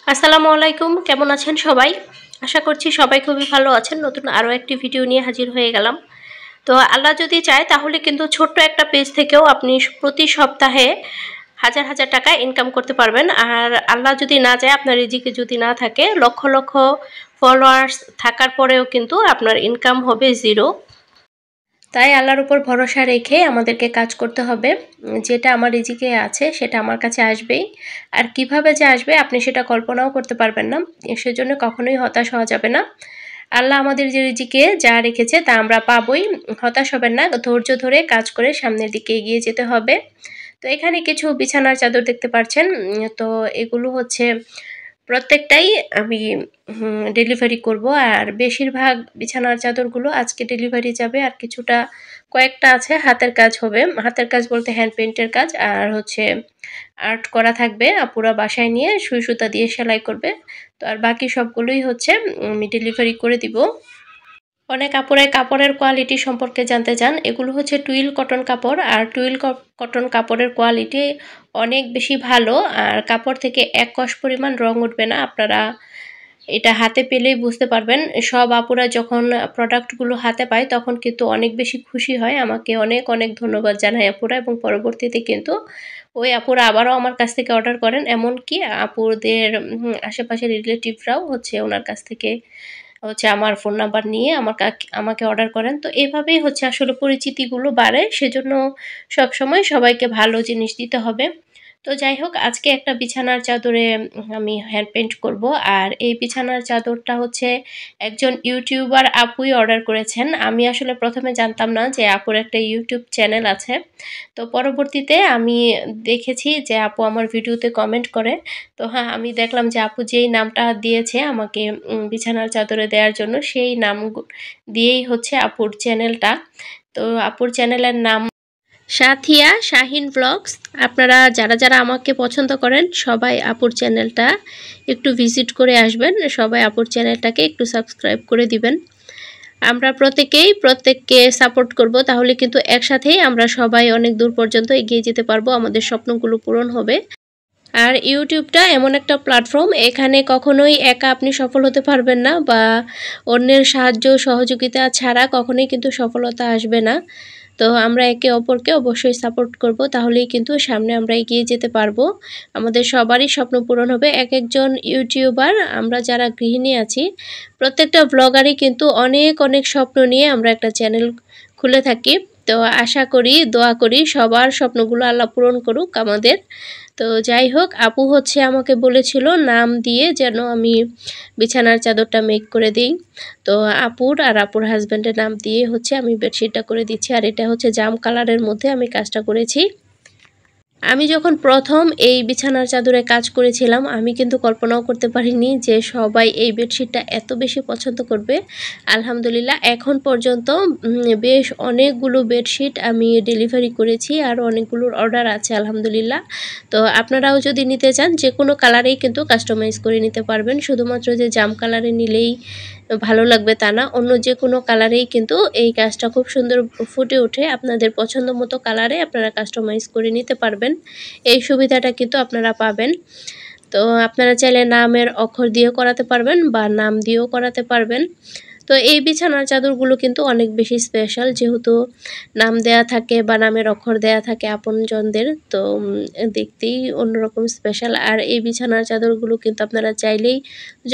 আসসালামু আলাইকুম, কেমন আছেন সবাই? আশা করছি সবাই খুবই ভালো আছেন। নতুন আরও একটি ভিডিও নিয়ে হাজির হয়ে গেলাম। তো আল্লাহ যদি চায় তাহলে কিন্তু ছোট্ট একটা পেজ থেকেও আপনি প্রতি সপ্তাহে হাজার হাজার টাকা ইনকাম করতে পারবেন। আর আল্লাহ যদি না চায়, আপনার রিজিকে যদি না থাকে, লক্ষ লক্ষ ফলোয়ার্স থাকার পরেও কিন্তু আপনার ইনকাম হবে জিরো। তাই আল্লাহর উপর ভরসা রেখে আমাদেরকে কাজ করতে হবে। যেটা আমার রিজিকে আছে সেটা আমার কাছে আসবেই। আর কিভাবে যে আসবে আপনি সেটা কল্পনাও করতে পারবেন না। সেজন্য কখনোই হতাশ হওয়া যাবে না। আল্লাহ আমাদের যে রিজিকে যা রেখেছে তা আমরা পাবোই। হতাশ হবেন না, ধৈর্য ধরে কাজ করে সামনের দিকে এগিয়ে যেতে হবে। তো এখানে কিছু বিছানার চাদর দেখতে পাচ্ছেন। তো এগুলো হচ্ছে প্রত্যেকটাই আমি ডেলিভারি করব। আর বেশিরভাগ বিছানার চাদরগুলো আজকে ডেলিভারি যাবে। আর কিছুটা কয়েকটা আছে হাতের কাজ হবে। হাতের কাজ বলতে হ্যান্ড পেইন্টের কাজ, আর হচ্ছে আর্ট করা থাকবে। আপুরা বাসায় নিয়ে সুই সুতা দিয়ে সেলাই করবে। তো আর বাকি সবগুলোই হচ্ছে আমি ডেলিভারি করে দিব। অনেক আপুরাই কাপড়ের কোয়ালিটি সম্পর্কে জানতে চান। এগুলো হচ্ছে টুইল কটন কাপড়। আর টুইল কটন কাপড়ের কোয়ালিটি অনেক বেশি ভালো। আর কাপড় থেকে এক কষ পরিমাণ রং উঠবে না। আপনারা এটা হাতে পেলেই বুঝতে পারবেন। সব আপুরা যখন প্রোডাক্টগুলো হাতে পায় তখন কিন্তু অনেক বেশি খুশি হয়। আমাকে অনেক অনেক ধন্যবাদ জানায় আপুরা, এবং পরবর্তীতে কিন্তু ওই আপুরা আবারও আমার কাছ থেকে অর্ডার করেন। এমনকি আপুদের আশেপাশের রিলেটিভরাও হচ্ছে ওনার কাছ থেকে হচ্ছে আমার ফোন নাম্বার নিয়ে আমাকে অর্ডার করেন। তো এভাবেই হচ্ছে আসলে পরিচিতিগুলো বাড়ে। সেজন্য সবসময় সবাইকে ভালো জিনিস দিতে হবে। তো যাই হোক, আজকে একটা বিছানার চাদরে আমি হ্যান্ড পেইন্ট করব। আর এই বিছানার চাদরটা হচ্ছে একজন ইউটিউবার আপুই অর্ডার করেছেন। আমি আসলে প্রথমে জানতাম না যে আপুর একটা ইউটিউব চ্যানেল আছে। তো পরবর্তীতে আমি দেখেছি যে আপু আমার ভিডিওতে কমেন্ট করে। তো হ্যাঁ, আমি দেখলাম যে আপু যেই নামটা দিয়েছে আমাকে বিছানার চাদরে দেওয়ার জন্য, সেই নাম দিয়েই হচ্ছে আপুর চ্যানেলটা। তো আপুর চ্যানেলের নাম সাথিয়া শাহিন ব্লগস। আপনারা যারা যারা আমাকে পছন্দ করেন সবাই আপুর চ্যানেলটা একটু ভিজিট করে আসবেন। সবাই আপুর চ্যানেলটাকে একটু সাবস্ক্রাইব করে দিবেন। আমরা প্রত্যেককে সাপোর্ট করব, তাহলে কিন্তু একসাথেই আমরা সবাই অনেক দূর পর্যন্ত এগিয়ে যেতে পারবো। আমাদের স্বপ্নগুলো পূরণ হবে। আর ইউটিউবটা এমন একটা প্ল্যাটফর্ম, এখানে কখনোই একা আপনি সফল হতে পারবেন না, বা অন্যের সাহায্য সহযোগিতা ছাড়া কখনোই কিন্তু সফলতা আসবে না। তো আমরা একে অপরকে অবশ্যই সাপোর্ট করব, তাহলেই কিন্তু সামনে আমরা এগিয়ে যেতে পারবো। আমাদের সবারই স্বপ্ন পূরণ হবে। এক একজন ইউটিউবার, আমরা যারা গৃহিণী আছি, প্রত্যেকটা ব্লগারই কিন্তু অনেক অনেক স্বপ্ন নিয়ে আমরা একটা চ্যানেল খুলে থাকি। তো আশা করি, দোয়া করি সবার স্বপ্নগুলো আল্লাহ পূরণ করুক আমাদের। তো যাই হোক, আপু হচ্ছে আমাকে বলেছিল নাম দিয়ে যেন আমি বিছানার চাদরটা মেক করে দিই। তো আপুর আর আপুর হাজব্যান্ডের নাম দিয়ে হচ্ছে আমি বেডশিটটা করে দিচ্ছি। আর এটা হচ্ছে জাম কালারের মধ্যে আমি কাজটা করেছি। আমি যখন প্রথম এই বিছানার চাদরে কাজ করেছিলাম, আমি কিন্তু কল্পনাও করতে পারিনি যে সবাই এই বেডশিটটা এত বেশি পছন্দ করবে। আলহামদুলিল্লাহ, এখন পর্যন্ত বেশ অনেকগুলো বেডশিট আমি ডেলিভারি করেছি, আর অনেকগুলোর অর্ডার আছে আলহামদুলিল্লাহ। তো আপনারাও যদি নিতে চান, যে কোনো কালারেই কিন্তু কাস্টমাইজ করে নিতে পারবেন। শুধুমাত্র যে জাম কালারে নিলেই ভালো লাগবে তা না, অন্য যে কোনো কালারেই কিন্তু এই কাজটা খুব সুন্দর ফুটে ওঠে। আপনাদের পছন্দ মতো কালারে আপনারা কাস্টমাইজ করে নিতে পারবেন। এই সুবিধাটা কিন্তু আপনারা পাবেন। তো আপনারা চাইলে নামের অক্ষর দিয়েও করাতে পারবেন বা নাম দিয়েও করাতে পারবেন। তো এই বিছানার চাদরগুলো কিন্তু অনেক বেশি স্পেশাল, যেহেতু নাম দেয়া থাকে বা নামের অক্ষর দেয়া থাকে আপনজনদের। তো দেখতেই অন্যরকম স্পেশাল। আর এই বিছানার চাদরগুলো কিন্তু আপনারা চাইলেই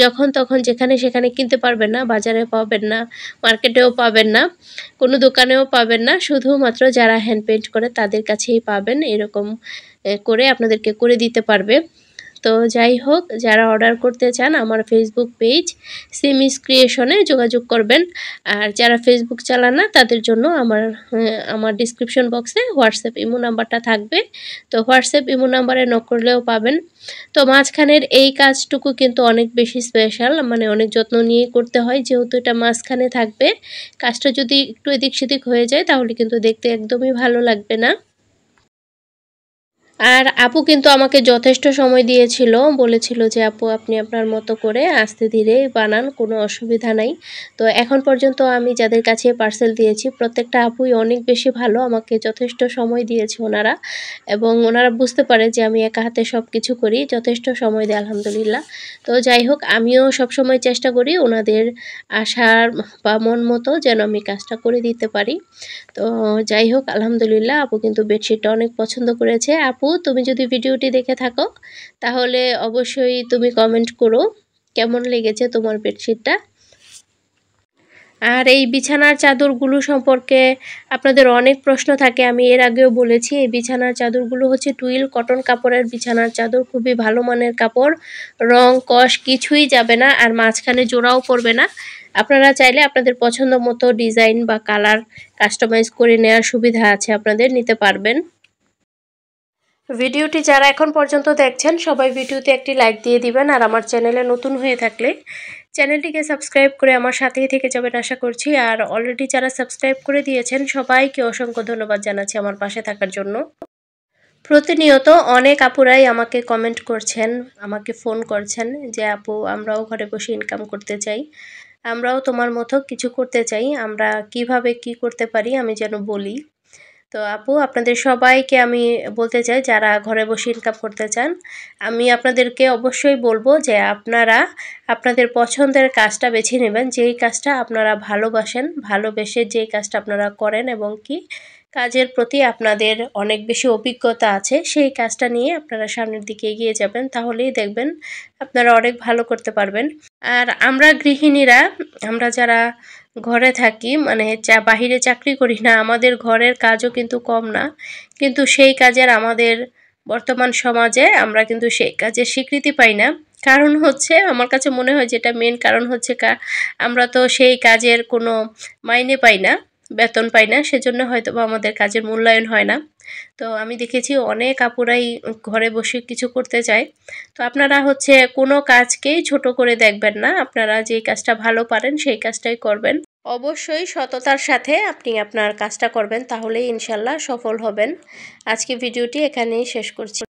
যখন তখন যেখানে সেখানে কিনতে পারবেন না। বাজারে পাবেন না, মার্কেটেও পাবেন না, কোনো দোকানেও পাবেন না। শুধুমাত্র যারা হ্যান্ড পেইন্ট করে তাদের কাছেই পাবেন। এরকম করে আপনাদেরকে করে দিতে পারবে। তো যাই হোক, যারা অর্ডার করতে চান আমার ফেসবুক পেজ সিমিস ক্রিয়েশনে যোগাযোগ করবেন। আর যারা ফেসবুক চালান না তাদের জন্য আমার ডিসক্রিপশন বক্সে হোয়াটসঅ্যাপ ইমো নাম্বারটা থাকবে। তো হোয়াটসঅ্যাপ ইমো নাম্বারে নক করলেও পাবেন। তো মাঝখানের এই কাজটুকু কিন্তু অনেক বেশি স্পেশাল, মানে অনেক যত্ন নিয়ে করতে হয়, যেহেতু এটা মাঝখানে থাকবে। কাজটা যদি একটু এদিক সেদিক হয়ে যায় তাহলে কিন্তু দেখতে একদমই ভালো লাগবে না। আর আপু কিন্তু আমাকে যথেষ্ট সময় দিয়েছিল, বলেছিল যে আপু আপনি আপনার মতো করে আস্তে ধীরে বানান, কোনো অসুবিধা নাই। তো এখন পর্যন্ত আমি যাদের কাছে পার্সেল দিয়েছি প্রত্যেকটা আপুই অনেক বেশি ভালো, আমাকে যথেষ্ট সময় দিয়েছে ওনারা, এবং ওনারা বুঝতে পারে যে আমি একা হাতে সব কিছু করি, যথেষ্ট সময় দেয় আলহামদুলিল্লাহ। তো যাই হোক, আমিও সবসময় চেষ্টা করি ওনাদের আশার বা মন মতো যেন আমি কাজটা করে দিতে পারি। তো যাই হোক, আলহামদুলিল্লাহ আপু কিন্তু বেডশিটটা অনেক পছন্দ করেছে। আপু, তুমি যদি ভিডিওটি দেখে থাকো তাহলে অবশ্যই তুমি কমেন্ট করো কেমন লেগেছে তোমার বেডশিটটা। আর এই বিছানার চাদরগুলো সম্পর্কে আপনাদের অনেক প্রশ্ন থাকে, আমি এর আগেও বলেছি। এই বিছানার চাদরগুলো হচ্ছে টুইল কটন কাপড়ের বিছানার চাদর, খুবই ভালো মানের কাপড়, রং কষ কিছুই যাবে না, আর মাঝখানে জোড়াও পড়বে না। আপনারা চাইলে আপনাদের পছন্দ মতো ডিজাইন বা কালার কাস্টমাইজ করে নেওয়ার সুবিধা আছে, আপনাদের নিতে পারবেন। ভিডিওটি যারা এখন পর্যন্ত দেখছেন সবাই ভিডিওতে একটি লাইক দিয়ে দিবেন, আর আমার চ্যানেলে নতুন হয়ে থাকলে চ্যানেলটিকে সাবস্ক্রাইব করে আমার সাথেই থেকে যাবেন আশা করছি। আর অলরেডি যারা সাবস্ক্রাইব করে দিয়েছেন সবাইকে অসংখ্য ধন্যবাদ জানাচ্ছি আমার পাশে থাকার জন্য। প্রতিনিয়ত অনেক আপুরাই আমাকে কমেন্ট করছেন, আমাকে ফোন করছেন যে আপু আমরাও ঘরে বসে ইনকাম করতে চাই, আমরাও তোমার মতো কিছু করতে চাই, আমরা কিভাবে কি করতে পারি আমি যেন বলি। তো আপু, আপনাদের সবাইকে আমি বলতে চাই যারা ঘরে বসে ইনকাম করতে চান, আমি আপনাদেরকে অবশ্যই বলবো যে আপনারা আপনাদের পছন্দের কাজটা বেছে নেবেন, যেই কাজটা আপনারা ভালোবাসেন, ভালোবেসে যেই কাজটা আপনারা করেন এবং কি কাজের প্রতি আপনাদের অনেক বেশি অভিজ্ঞতা আছে, সেই কাজটা নিয়ে আপনারা সামনের দিকে এগিয়ে যাবেন, তাহলেই দেখবেন আপনারা অনেক ভালো করতে পারবেন। আর আমরা গৃহিণীরা, আমরা যারা ঘরে থাকি, মানে বাহিরে চাকরি করি না, আমাদের ঘরের কাজও কিন্তু কম না, কিন্তু সেই কাজের আমাদের বর্তমান সমাজে আমরা কিন্তু সেই কাজের স্বীকৃতি পাই না। কারণ হচ্ছে, আমার কাছে মনে হয় যেটা মেন কারণ হচ্ছে আমরা তো সেই কাজের কোনো মাইনে পাই না, বেতন পাই না, সেজন্য হয়তো বা আমাদের কাজের মূল্যায়ন হয় না। তো আমি দেখেছি অনেক আপুরাই ঘরে বসে কিছু করতে চায়। তো আপনারা হচ্ছে কোনো কাজকেই ছোট করে দেখবেন না, আপনারা যেই কাজটা ভালো পারেন সেই কাজটাই করবেন। অবশ্যই সততার সাথে আপনি আপনার কাজটা করবেন, তাহলেই ইনশাল্লাহ সফল হবেন। আজকে ভিডিওটি এখানেই শেষ করছি।